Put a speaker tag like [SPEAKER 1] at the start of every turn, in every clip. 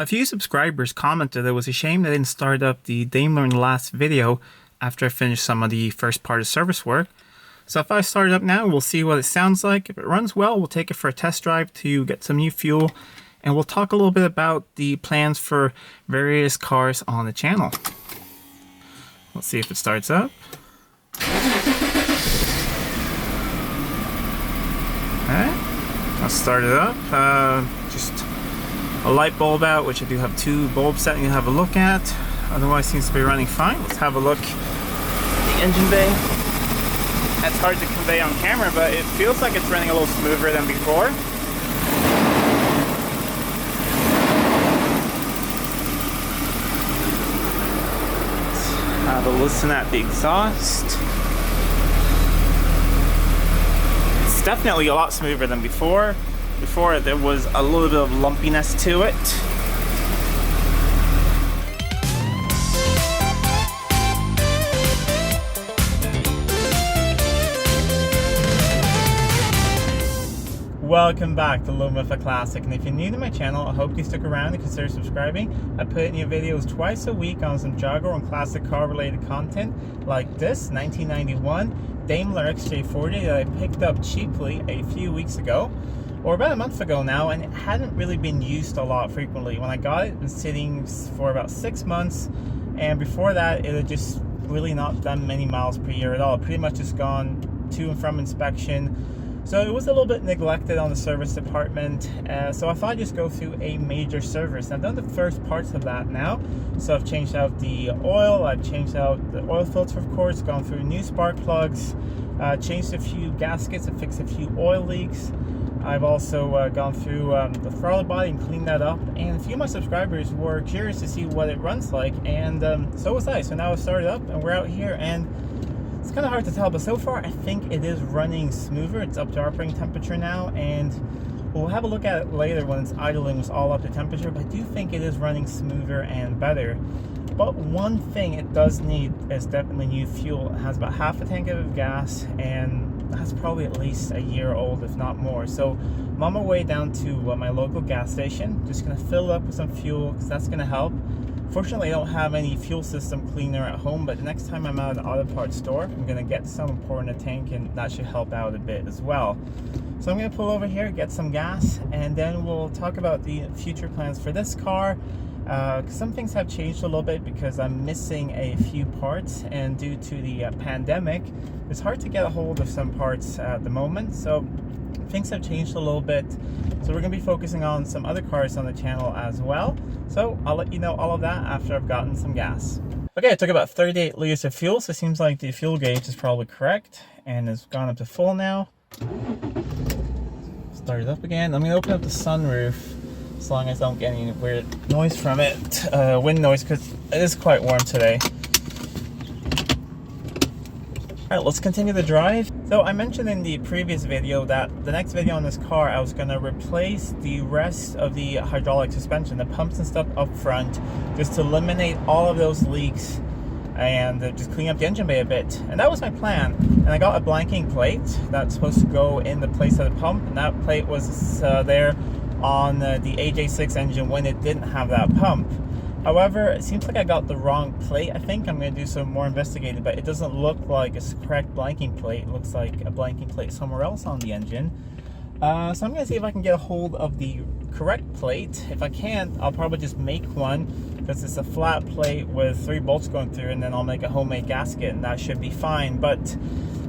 [SPEAKER 1] A few subscribers commented it was a shame they didn't start up the Daimler in the last video after I finished some of the first part of service work. So if I start it up now, we'll see what it sounds like. If it runs well, we'll take it for a test drive to get some new fuel, and we'll talk a little bit about the plans for various cars on the channel. Let's see if it starts up. Alright, I'll start it up. Just a light bulb out, which I do have two bulbs set to have a look at. Otherwise seems to be running fine. Let's have a look at the engine bay. That's hard to convey on camera, but it feels like it's running a little smoother than before. Let's have a listen at the exhaust. It's definitely a lot smoother than before. Before there was a little bit of lumpiness to it. Welcome back to Living with a Classic, and if you're new to my channel, I hope you stick around and consider subscribing. I put new videos twice a week on some Jaguar and classic car related content like this 1991 Daimler XJ40 that I picked up cheaply a few weeks ago, or about a month ago now, and it hadn't really been used a lot frequently. When I got it, it was sitting for about 6 months, and before that it had just really not done many miles per year at all. Pretty much just gone to and from inspection. So it was a little bit neglected on the service department, so I thought I'd just go through a major service. I've done the first parts of that now, so I've changed out the oil, I've changed out the oil filter, of course, gone through new spark plugs, changed a few gaskets and fixed a few oil leaks. I've also gone through the throttle body and cleaned that up, and a few of my subscribers were curious to see what it runs like, and so was I. So now I've started up and we're out here, and it's kind of hard to tell, but so far I think it is running smoother. It's up to operating temperature now, and we'll have a look at it later when it's idling with all up to temperature, but I do think it is running smoother and better. But one thing it does need is definitely new fuel. It has about half a tank of gas, and that's probably at least a year old, if not more. So I'm on my way down to my local gas station. Just gonna fill it up with some fuel, because that's gonna help. Fortunately, I don't have any fuel system cleaner at home, but the next time I'm at an auto parts store, I'm gonna get some and pour in a tank, and that should help out a bit as well. So I'm gonna pull over here, get some gas, and then we'll talk about the future plans for this car. Some things have changed a little bit because I'm missing a few parts, and due to the pandemic, it's hard to get a hold of some parts at the moment. So things have changed a little bit. So we're going to be focusing on some other cars on the channel as well. So I'll let you know all of that after I've gotten some gas. Okay, I took about 38 liters of fuel, so it seems like the fuel gauge is probably correct and has gone up to full now. Start it up again. I'm going to open up the sunroof as long as I don't get any weird noise from it, wind noise, because it is quite warm today. Alright, let's continue the drive. So I mentioned in the previous video that the next video on this car, I was going to replace the rest of the hydraulic suspension, the pumps and stuff up front, just to eliminate all of those leaks and just clean up the engine bay a bit. And that was my plan. And I got a blanking plate that's supposed to go in the place of the pump, and that plate was there on the AJ6 engine when it didn't have that pump. However, it seems like I got the wrong plate. I think I'm going to do some more investigating, but it doesn't look like a correct blanking plate. It looks like a blanking plate somewhere else on the engine. So I'm going to see if I can get a hold of the correct plate. If I can't, I'll probably just make one, because it's a flat plate with 3 bolts going through, and then I'll make a homemade gasket, and that should be fine. But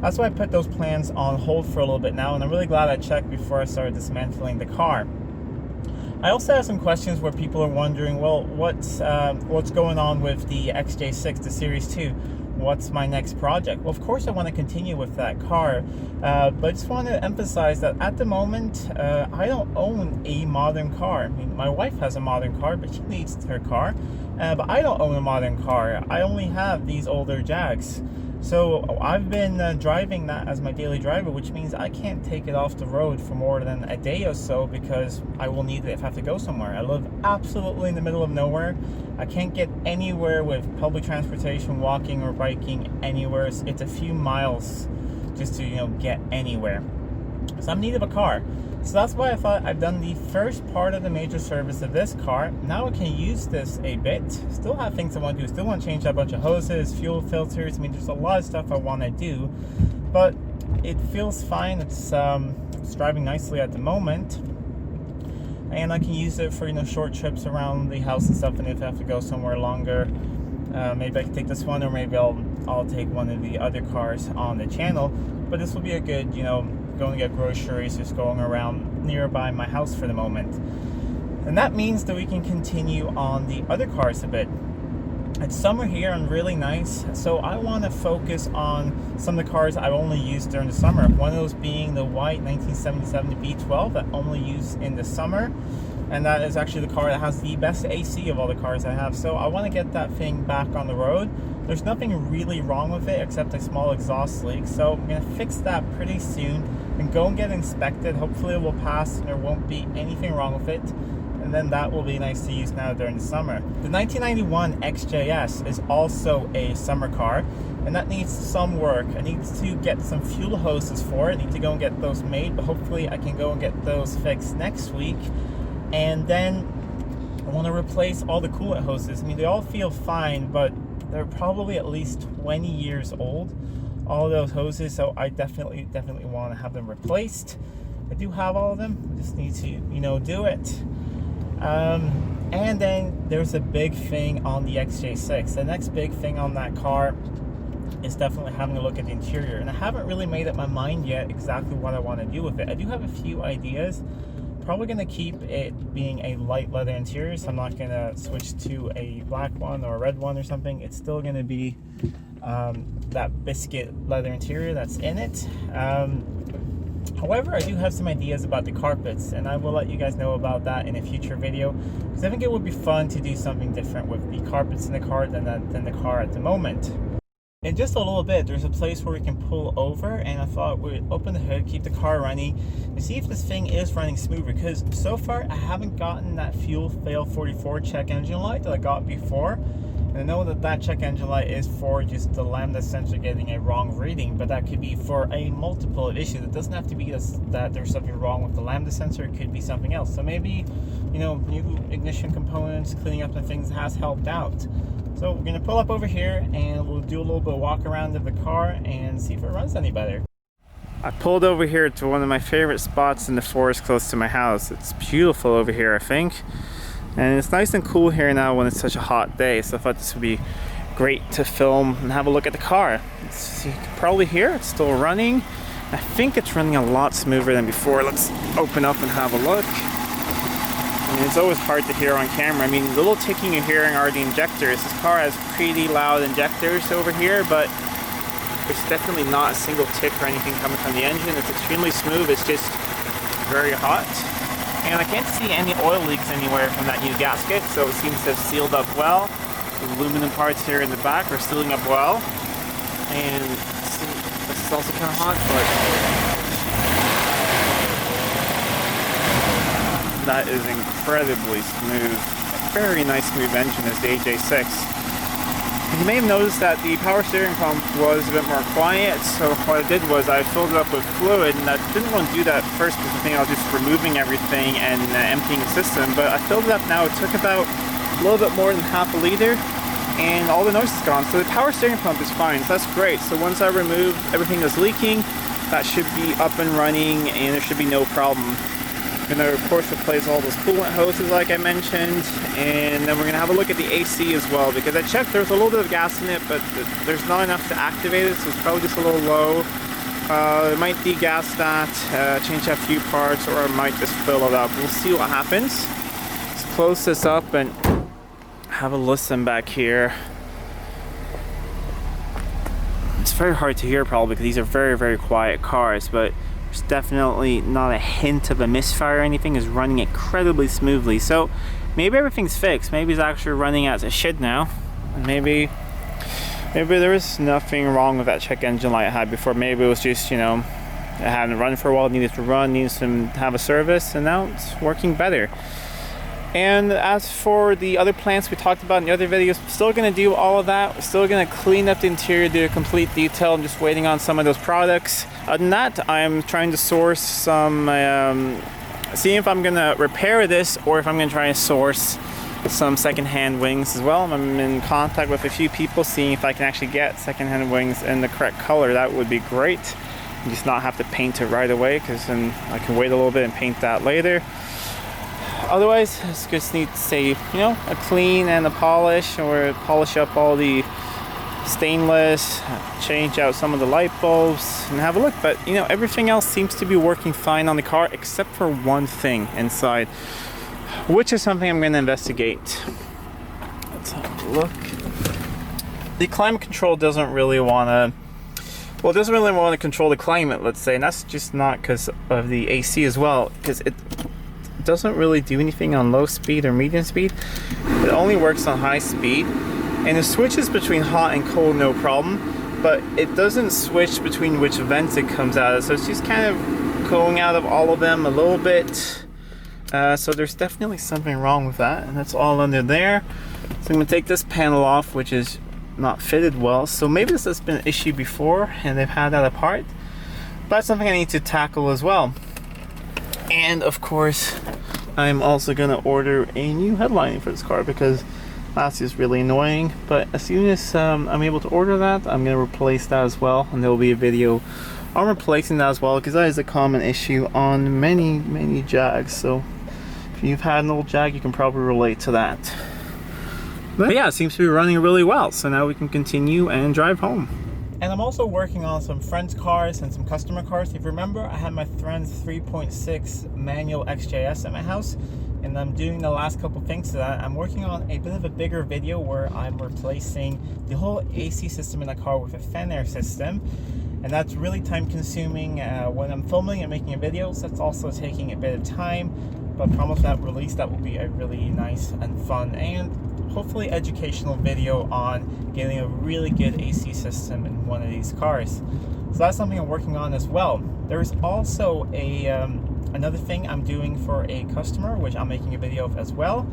[SPEAKER 1] that's why I put those plans on hold for a little bit now, and I'm really glad I checked before I started dismantling the car. I also have some questions where people are wondering, well, what's going on with the XJ6, the Series 2? What's my next project? Well, of course I want to continue with that car, but I just want to emphasize that at the moment, I don't own a modern car. I mean, my wife has a modern car, but she needs her car, but I don't own a modern car. I only have these older Jags. So I've been driving that as my daily driver, which means I can't take it off the road for more than a day or so, because I will need it if I have to go somewhere. I live absolutely in the middle of nowhere. I can't get anywhere with public transportation, walking or biking anywhere. It's a few miles just to, get anywhere. So I'm in need of a car. So that's why I thought I've done the first part of the major service of this car. Now I can use this a bit. Still have things I want to do. Still want to change out a bunch of hoses, fuel filters. I mean, there's a lot of stuff I want to do, but it feels fine. It's driving nicely at the moment, and I can use it for, you know, short trips around the house and stuff. And if I have to go somewhere longer, maybe I can take this one, or maybe I'll take one of the other cars on the channel. But this will be a good, you know, going to get groceries, just going around nearby my house for the moment. And that means that we can continue on the other cars a bit. It's summer here and really nice, so I want to focus on some of the cars I only use during the summer. One of those being the white 1977 V12 that I only use in the summer, and that is actually the car that has the best AC of all the cars I have. So I want to get that thing back on the road. There's nothing really wrong with it except a small exhaust leak, so I'm going to fix that pretty soon and go and get inspected. Hopefully it will pass and there won't be anything wrong with it, and then that will be nice to use now during the summer. The 1991 XJS is also a summer car, and that needs some work. I need to get some fuel hoses for it. I need to go and get those made, but hopefully I can go and get those fixed next week. And then I want to replace all the coolant hoses. I mean, they all feel fine, but they're probably at least 20 years old, all of those hoses, so I definitely want to have them replaced. I do have all of them. I just need to, you know, do it. And then there's a big thing on the XJ6. The next big thing on that car is definitely having a look at the interior, and I haven't really made up my mind yet exactly what I want to do with it. I do have a few ideas. Probably going to keep it being a light leather interior, so I'm not going to switch to a black one or a red one or something. It's still going to be that biscuit leather interior that's in it. However, I do have some ideas about the carpets, and I will let you guys know about that in a future video, because I think it would be fun to do something different with the carpets in the car than the car at the moment. In just a little bit, there's a place where we can pull over, and I thought we'd open the hood, keep the car running, and see if this thing is running smoothly, because so far I haven't gotten that fuel fail 44 check engine light that I got before. And I know that check engine light is for just the lambda sensor getting a wrong reading, but that could be for a multiple of issues. It doesn't have to be that there's something wrong with the lambda sensor. It could be something else. So maybe, you know, new ignition components, cleaning up the things has helped out. So we're gonna pull up over here and we'll do a little bit of walk around of the car and see if it runs any better. I pulled over here to one of my favorite spots in the forest close to my house. It's beautiful over here, I think. And it's nice and cool here now when it's such a hot day, so I thought this would be great to film and have a look at the car. You can probably hear it's still running. I think it's running a lot smoother than before. Let's open up and have a look. I mean, it's always hard to hear on camera. I mean, the little ticking you're hearing are the injectors. This car has pretty loud injectors over here, but there's definitely not a single tick or anything coming from the engine. It's extremely smooth. It's just very hot. And I can't see any oil leaks anywhere from that new gasket, so it seems to have sealed up well. The aluminum parts here in the back are sealing up well. And this is also kind of hot, but that is incredibly smooth. Very nice smooth engine is the AJ6. You may have noticed that the power steering pump was a bit more quiet, so what I did was I filled it up with fluid, and I didn't want to do that first because I think I was just removing everything and emptying the system, but I filled it up now. It took about a little bit more than half a liter, and all the noise is gone. So the power steering pump is fine, so that's great. So once I remove everything that's leaking, that should be up and running, and there should be no problem. I'm going to, of course, replace all those coolant hoses like I mentioned, and then we're going to have a look at the AC as well, because I checked there's a little bit of gas in it, but there's not enough to activate it, so it's probably just a little low. It might degas that, change a few parts, or I might just fill it up. We'll see what happens. Let's close this up and have a listen back here. It's very hard to hear probably because these are very, very quiet cars, but there's definitely not a hint of a misfire or anything. It's running incredibly smoothly. So maybe everything's fixed. Maybe it's actually running as it should now. And maybe there was nothing wrong with that check engine light I had before. Maybe it was just, you know, it hadn't run for a while, it needed to run, needs to have a service, and now it's working better. And as for the other plants we talked about in the other videos, I'm still going to do all of that. We're still going to clean up the interior, do a complete detail. I'm just waiting on some of those products. Other than that, I'm trying to source some, seeing if I'm going to repair this or if I'm going to try and source some secondhand wings as well. I'm in contact with a few people, seeing if I can actually get secondhand wings in the correct color. That would be great. And just not have to paint it right away, because then I can wait a little bit and paint that later. Otherwise, I just need to say, you know, a clean and a polish, or polish up all the stainless, change out some of the light bulbs, and have a look. But, you know, everything else seems to be working fine on the car, except for one thing inside, which is something I'm going to investigate. Let's have a look. The climate control doesn't really want to, well, it doesn't really want to control the climate, let's say, and that's just not because of the AC as well, because it doesn't really do anything on low speed or medium speed. It only works on high speed, and it switches between hot and cold no problem, but it doesn't switch between which vents it comes out of, so it's just kind of going out of all of them a little bit. So there's definitely something wrong with that, and that's all under there. So I'm going to take this panel off, which is not fitted well, so maybe this has been an issue before and they've had that apart, but that's something I need to tackle as well. And of course, I'm also going to order a new headlining for this car, because last is really annoying. But as soon as I'm able to order that, I'm going to replace that as well, and there will be a video on replacing that as well, because that is a common issue on many Jags. So if you've had an old Jag, you can probably relate to that. But yeah, it seems to be running really well, so now we can continue and drive home. And I'm also working on some friends' cars and some customer cars. If you remember, I had my friend's 3.6 manual XJS at my house, and I'm doing the last couple things to that. I'm working on a bit of a bigger video where I'm replacing the whole AC system in the car with a fan air system, and that's really time consuming when I'm filming and making videos. That's also taking a bit of time, but I promise that release that will be a really nice and fun and hopefully educational video on getting a really good AC system in one of these cars. So that's something I'm working on as well. There's also a another thing I'm doing for a customer, which I'm making a video of as well.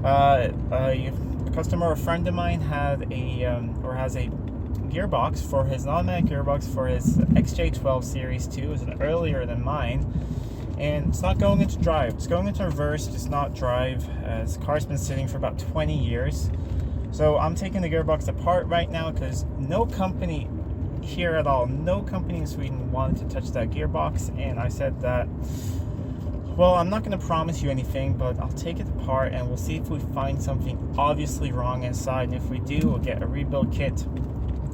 [SPEAKER 1] A customer, a friend of mine, had a or has a gearbox for his, an automatic gearbox for his XJ12 Series 2. It's an earlier than mine, and it's not going into drive. It's going into reverse, just not drive. This car's been sitting for about 20 years. So I'm taking the gearbox apart right now, because no company here at all, no company in Sweden wanted to touch that gearbox. And I said that, well, I'm not going to promise you anything, but I'll take it apart and we'll see if we find something obviously wrong inside. And if we do, we'll get a rebuild kit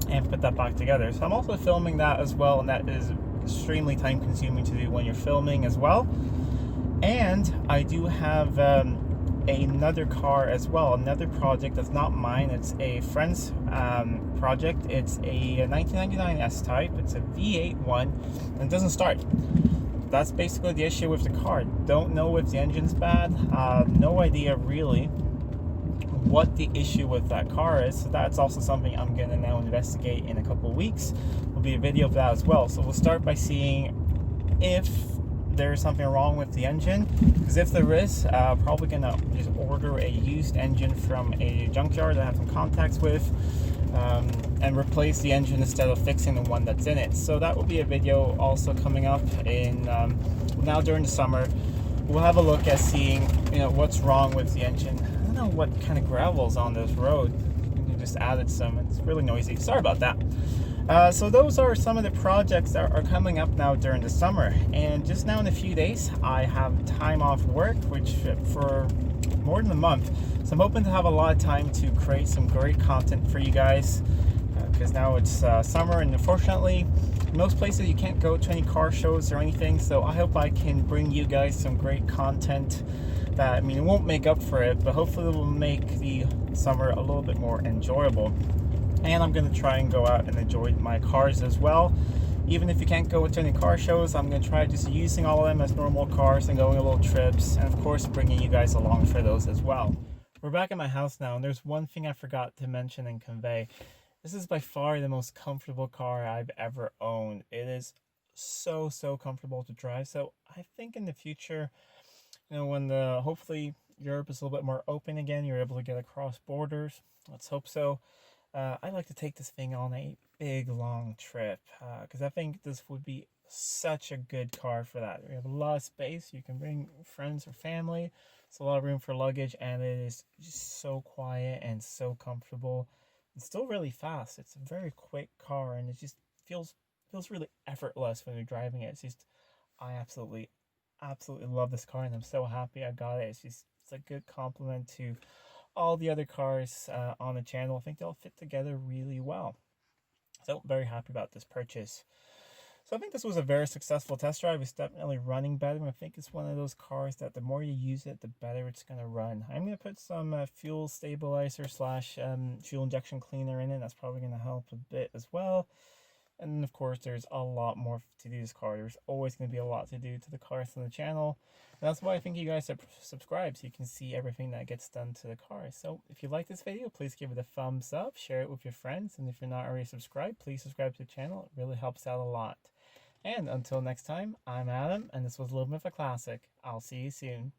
[SPEAKER 1] and put that back together. So I'm also filming that as well, and that is extremely time consuming to do when you're filming as well. And I do have another car as well, another project that's not mine. It's a friend's project. It's a 1999 S-Type. It's a V8 one, and it doesn't start. That's basically the issue with the car. Don't know if the engine's bad. No idea really what the issue with that car is. So that's also something I'm going to now investigate in a couple of weeks. There'll be a video of that as well. So we'll start by seeing if there's something wrong with the engine, because if there is, probably gonna just order a used engine from a junkyard that I have some contacts with, and replace the engine instead of fixing the one that's in it. So that will be a video also coming up in now during the summer. We'll have a look at seeing, you know, what's wrong with the engine. I don't know what kind of gravel's on this road. We just added some. It's really noisy. Sorry about that. So those are some of the projects that are coming up now during the summer. And just now in a few days, I have time off work, which for more than a month. So I'm hoping to have a lot of time to create some great content for you guys, because now it's summer, and unfortunately, in most places you can't go to any car shows or anything. So I hope I can bring you guys some great content that, I mean, it won't make up for it, but hopefully it will make the summer a little bit more enjoyable. And I'm going to try and go out and enjoy my cars as well. Even if you can't go to any car shows, I'm going to try just using all of them as normal cars and going on little trips, and of course bringing you guys along for those as well. We're back at my house now, and there's one thing I forgot to mention and convey. This is by far the most comfortable car I've ever owned. It is so comfortable to drive. So I think in the future, you know, when hopefully Europe is a little bit more open again, you're able to get across borders. Let's hope so. I'd like to take this thing on a big long trip because I think this would be such a good car for that. We have a lot of space. You can bring friends or family. It's a lot of room for luggage, and it is just so quiet and so comfortable. It's still really fast. It's a very quick car, and it just feels really effortless when you're driving it. It's just I absolutely love this car, and I'm so happy I got it. It's a good complement to all the other cars on the channel. I think they'll fit together really well. So very happy about this purchase. So I think this was a very successful test drive. It's definitely running better. I think it's one of those cars that the more you use it, the better it's going to run. I'm going to put some fuel stabilizer slash fuel injection cleaner in it. That's probably going to help a bit as well. And of course, there's a lot more to do to this car. There's always going to be a lot to do to the cars on the channel. And that's why I think you guys should subscribe so you can see everything that gets done to the car. So if you like this video, please give it a thumbs up, share it with your friends. And if you're not already subscribed, please subscribe to the channel. It really helps out a lot. And until next time, I'm Adam, and this was Living with a Classic. I'll see you soon.